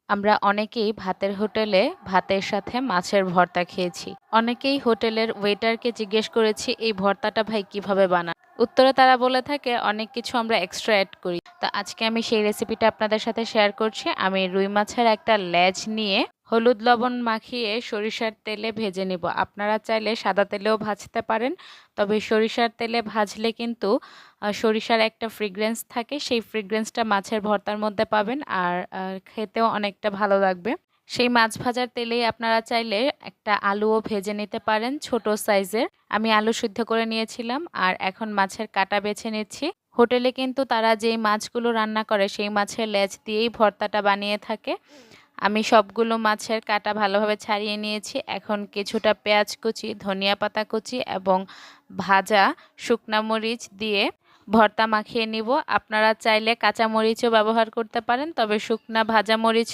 আমরা অনেকেই ভাতের হোটেলে ভাতের সাথে মাছের ভর্তা খেয়েছি। অনেকেই হোটেলের ওয়েটারকে জিজ্ঞেস করেছি এই ভর্তাটা ভাই কিভাবে বানান। উত্তরে তারা বলে থাকে অনেক কিছু আমরা এক্সট্রা অ্যাড করি। তো আজকে আমি সেই রেসিপিটা আপনাদের সাথে শেয়ার করছি। আমি রুই মাছের একটা লেজ নিয়ে হলুদ লবণ মাখিয়ে সরিষার তেলে ভেজে নিব। আপনারা চাইলে সাদা তেলেও ভাজতে পারেন, তবে সরিষার তেলে ভাজলে কিন্তু সরিষার একটা ফ্রিগ্রেন্স থাকে, সেই ফ্রিগ্রেন্সটা মাছের ভর্তার মধ্যে পাবেন আর খেতেও অনেকটা ভালো লাগবে। সেই মাছ ভাজার তেলেই আপনারা চাইলে একটা আলুও ভেজে নিতে পারেন ছোট সাইজের। আমি আলু সিদ্ধ করে নিয়েছিলাম আর এখন মাছের কাটা বেছে নিচ্ছি। হোটেলে কিন্তু তারা যেই মাছগুলো রান্না করে সেই মাছের লেজ দিয়েই ভর্তাটা বানিয়ে থাকে। আমি সবগুলো মাছের কাটা ভালোভাবে ছাড়িয়ে নিয়েছি। এখন কিছুটা পেঁয়াজ কুচি, ধনিয়া পাতা কুচি এবং ভাজা শুকনা মরিচ দিয়ে ভর্তা মাখিয়ে নিব। আপনারা চাইলে কাঁচা মরিচও ব্যবহার করতে পারেন, তবে শুকনা ভাজা মরিচ